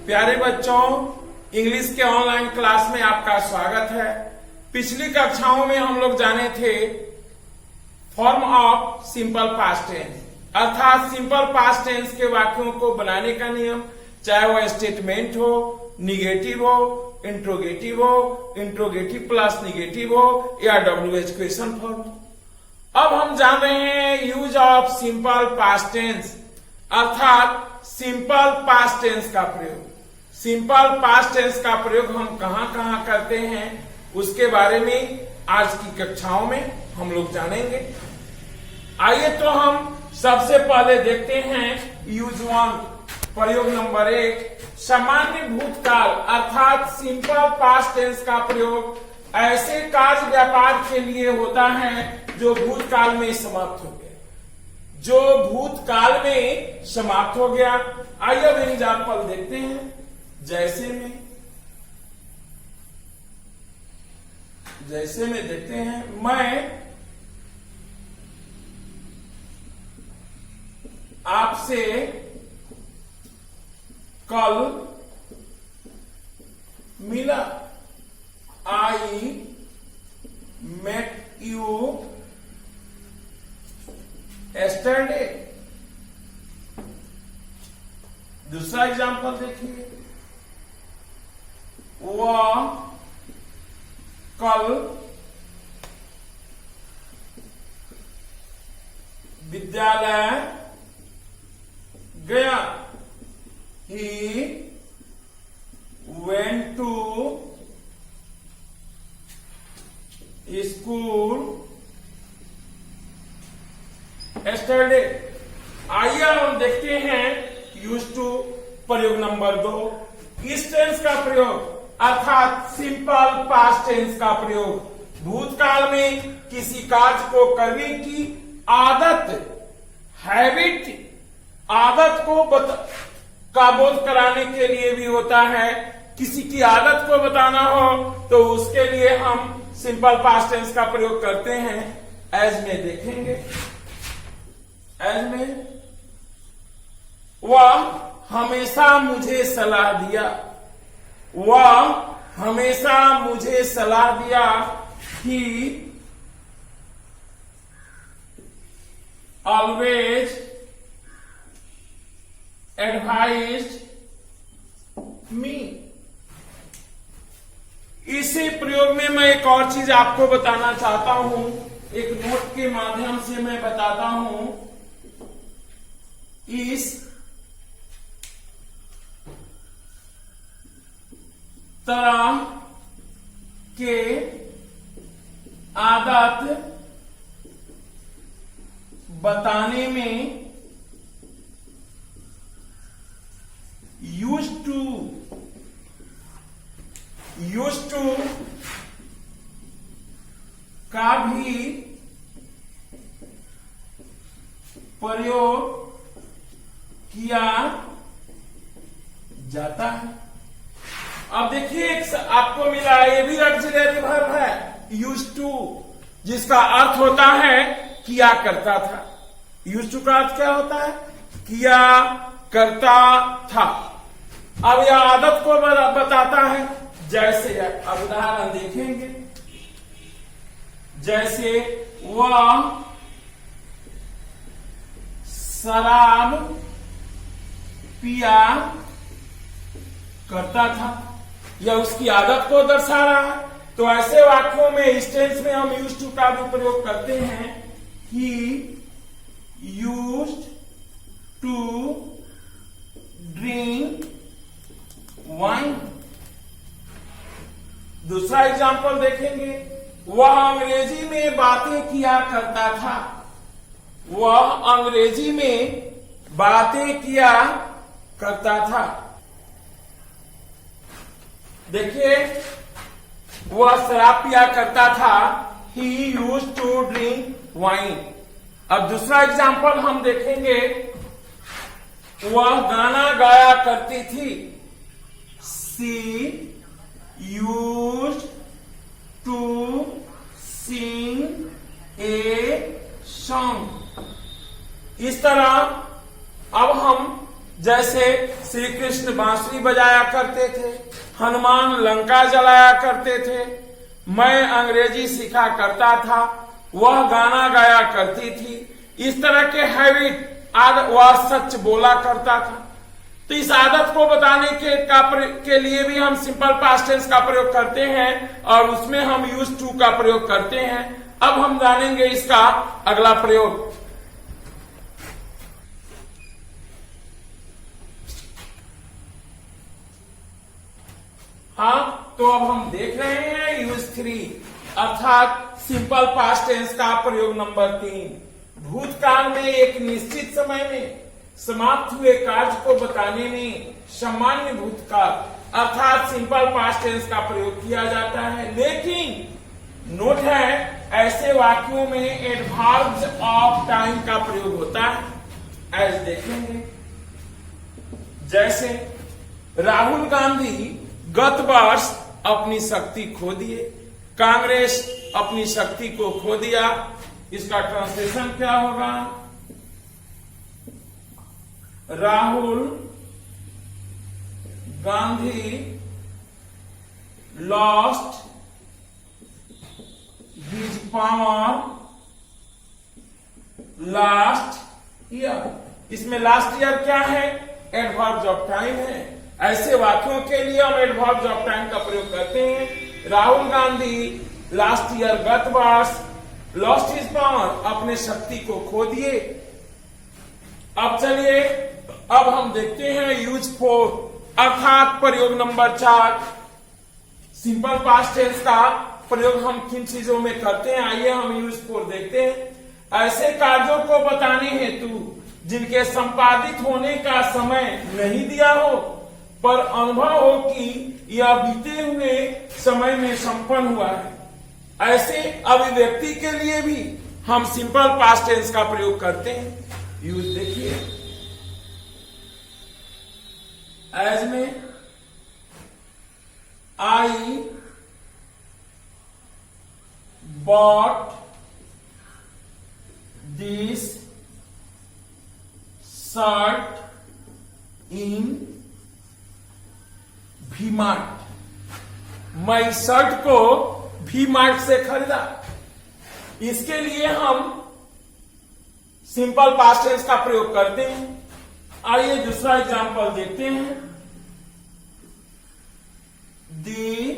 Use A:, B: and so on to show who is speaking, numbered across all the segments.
A: प्यारे बच्चों, इंग्लिश के ऑनलाइन क्लास में आपका स्वागत है। पिछली कक्षाओं में हम लोग जाने थे form of simple past tense, अर्थात सिंपल पास्ट टेंस के वाक्यों को बनाने का नियम, चाहे वह स्टेटमेंट हो, निगेटिव हो, इंट्रोगेटिव प्लस निगेटिव हो या WH क्वेश्चन फॉर्म। अब हम जान रहे हैं use of simple past tense, अर्थात सिंपल पास्ट टेंस का प्रयोग। सिंपल पास्ट टेंस का प्रयोग हम कहां कहां करते हैं उसके बारे में आज की कक्षाओं में हम लोग जानेंगे। आइए तो हम सबसे पहले देखते हैं यूज वन, प्रयोग नंबर 1, सामान्य भूतकाल अर्थात सिंपल पास्ट टेंस का प्रयोग ऐसे कार्य व्यापार के लिए होता है जो भूतकाल में समाप्त हो गया, जो भूतकाल में समाप्त हो गया। आइए अब एग्जाम्पल देखते हैं। जैसे में देखते हैं, मैं आपसे कल मिला, आई मेट यू yesterday। दूसरा एग्जाम्पल देखिए, वह कल विद्यालय गया, he went to school yesterday। आइए हम देखते हैं यूज टू, प्रयोग नंबर 2, इस टेंस का प्रयोग अर्थात सिंपल पास्ट टेंस का प्रयोग भूतकाल में किसी कार्य को करने की आदत, हैबिट, आदत को का बोध कराने के लिए भी होता है। किसी की आदत को बताना हो तो उसके लिए हम सिंपल पास्ट टेंस का प्रयोग करते हैं। एज में देखेंगे, एज में वह हमेशा मुझे सलाह दिया, वह हमेशा मुझे सलाह दिया, he always advised me। इसी प्रयोग में मैं एक और चीज आपको बताना चाहता हूं, एक नोट के माध्यम से मैं बताता हूं। इस तरह के आदत बताने में यूज टू का भी प्रयोग किया जाता है। अब देखिए, आपको मिला, ये भी ऑक्सिलरी वर्ब है, यूज टू, जिसका अर्थ होता है किया करता था। यूज टू का अर्थ क्या होता है? किया करता था। अब यह आदत को बताता है। जैसे अब उदाहरण देखेंगे, जैसे वह शराब पिया करता था, यह उसकी आदत को दर्शा रहा है। तो ऐसे वाक्यों में इस टेंस में हम यूज्ड टू का भी प्रयोग करते हैं। He used to drink wine. दूसरा एग्जाम्पल देखेंगे, वह अंग्रेजी में बातें किया करता था, वह अंग्रेजी में बातें किया करता था। देखिए, वह शराब पिया करता था, he used to drink wine। अब दूसरा एग्जाम्पल हम देखेंगे, वह गाना गाया करती थी, she used to sing a song। इस तरह अब हम जैसे श्री कृष्ण बांसुरी बजाया करते थे, हनुमान लंका जलाया करते थे, मैं अंग्रेजी सीखा करता था, वह गाना गाया करती थी, इस तरह के हैबिट वह सच बोला करता था। तो इस आदत को बताने के लिए भी हम सिंपल पास्ट टेंस का प्रयोग करते हैं और उसमें हम यूज्ड टू का प्रयोग करते हैं। अब हम जानेंगे इसका अगला प्रयोग। हाँ, तो अब हम देख रहे हैं यूज 3 अर्थात सिंपल पास्ट टेंस का प्रयोग नंबर 3। भूतकाल में एक निश्चित समय में समाप्त हुए कार्य को बताने में सामान्य भूतकाल अर्थात सिंपल पास्ट टेंस का प्रयोग किया जाता है, लेकिन नोट है ऐसे वाक्यों में एडवर्ब्स ऑफ टाइम का प्रयोग होता है। ऐसे देखेंगे, जैसे राहुल गांधी गत वर्ष अपनी शक्ति खो दिए, कांग्रेस अपनी शक्ति को खो दिया। इसका ट्रांसलेशन क्या होगा? Rahul Gandhi lost his power last year. इसमें लास्ट ईयर क्या है? एडवर्ब्स ऑफ टाइम है। ऐसे वाक्यों के लिए हम एडवर्ब्स ऑफ टाइम का प्रयोग करते हैं। राहुल गांधी लास्ट ईयर गत वर्ष लॉस्ट हिज पावर अपने शक्ति को खो दिए। अब चलिए अब हम देखते हैं यूज 4 अर्थात प्रयोग नंबर 4। सिंपल पास्ट टेंस का प्रयोग हम किन चीजों में करते हैं, आइए हम यूज 4 देखते हैं। ऐसे कार्यों को बताने हेतु जिनके संपादित होने का समय नहीं दिया हो पर अनुभव हो कि यह बीते हुए समय में संपन्न हुआ है, ऐसे अभिव्यक्ति के लिए भी हम सिंपल पास्ट टेंस का प्रयोग करते हैं। यूज देखिए, एज में I bought this shirt in V Mart. मैं शर्ट को वी मार्ट से खरीदा। इसके लिए हम सिंपल पास्ट टेंस का प्रयोग करते हैं। आइए दूसरा एग्जांपल देखते हैं। दी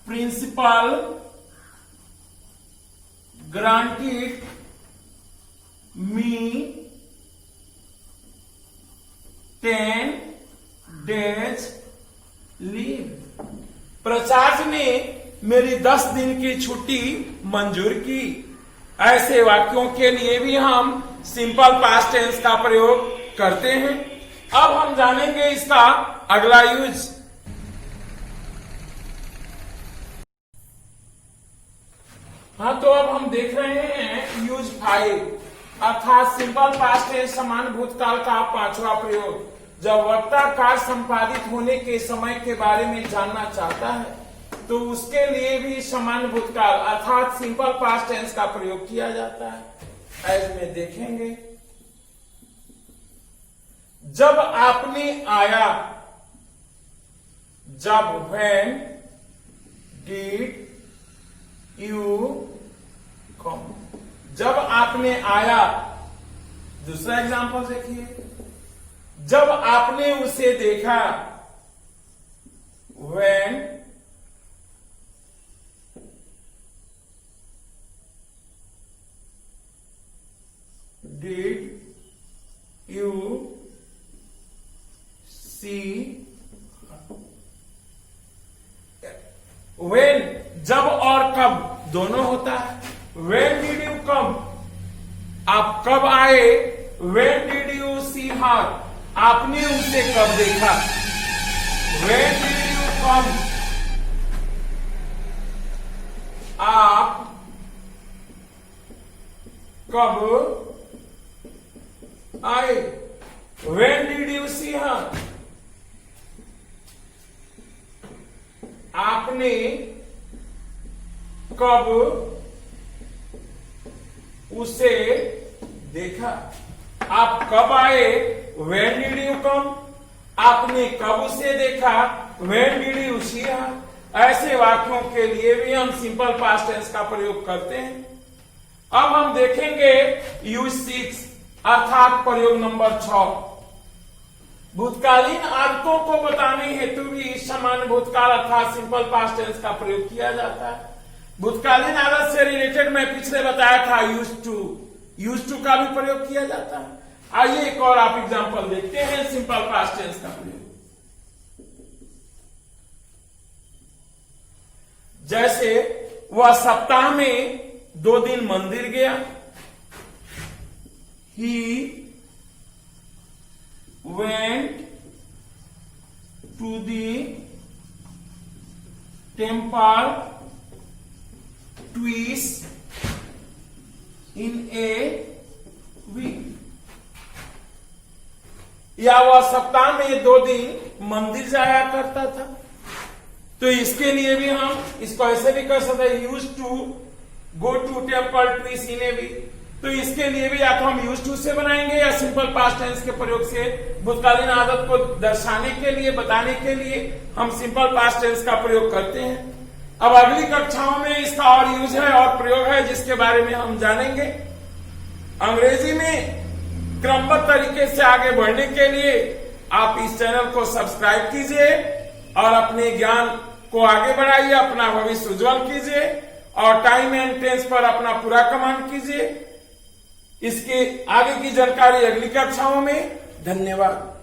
A: प्रिंसिपल ग्रांटेड मी 10 days लीव। प्रशासन ने मेरी 10 दिन की छुट्टी मंजूर की। ऐसे वाक्यों के लिए भी हम सिंपल पास्ट टेंस का प्रयोग करते हैं। अब हम जानेंगे इसका अगला यूज। हाँ, तो अब हम देख रहे हैं यूज 5 अर्थात सिंपल पास्ट टेंस समान भूतकाल का 5वां प्रयोग। जब वक्ता कार्य संपादित होने के समय के बारे में जानना चाहता है तो उसके लिए भी समान भूतकाल अर्थात सिंपल पास्ट टेंस का प्रयोग किया जाता है। एज में देखेंगे, जब आपने आया, जब व्हेन डिड यू कम। जब आपने आया। दूसरा एग्जांपल देखिए, जब आपने उसे देखा, when did you see when जब और कब दोनों होता है। when did you come, आप कब आए। when did you see her, आपने उसे कब देखा। when did you come, आप कब आए। when did you see her, आपने कब उसे देखा। आप कब आए, व्हेन डिड यू कम, आपने कब उसे देखा, व्हेन डिड यू सी हर। ऐसे वाक्यों के लिए भी हम सिंपल पास्ट टेंस का प्रयोग करते हैं। अब हम देखेंगे यूज 6 अर्थात प्रयोग नंबर 6। भूतकालीन आदतों को बताने हेतु भी सामान्य भूतकाल अर्थात सिंपल पास्ट टेंस का प्रयोग किया जाता है। भूतकालीन आदत से रिलेटेड मैं पिछले बताया था यूज टू का भी प्रयोग किया जाता है। आइए एक और आप एग्जांपल देखते हैं सिंपल पास्ट टेंस का प्रयोग। जैसे वह सप्ताह में 2 दिन मंदिर गया। He went to the temple twice in a week। या वह सप्ताह में 2 दिन मंदिर जाया करता था। तो इसके लिए भी हम इसको ऐसे भी कर सकते हैं, use to go to temple twice in a week. तो इसके लिए भी या तो हम यूज टू से बनाएंगे या सिंपल पास्ट टेंस के प्रयोग से भूतकालीन आदत को दर्शाने के लिए, बताने के लिए हम सिंपल पास्ट टेंस का प्रयोग करते हैं। अब अगली कक्षाओं में इसका और यूज है और प्रयोग है जिसके बारे में हम जानेंगे। अंग्रेजी में क्रमबद्ध तरीके से आगे बढ़ने के लिए आप इस चैनल को सब्सक्राइब कीजिए और अपने ज्ञान को आगे बढ़ाइए, अपना भविष्य उज्जवल कीजिए और टाइम एंड टेंस पर अपना पूरा कमांड कीजिए। इसके आगे की जानकारी अगली कक्षाओं में। धन्यवाद।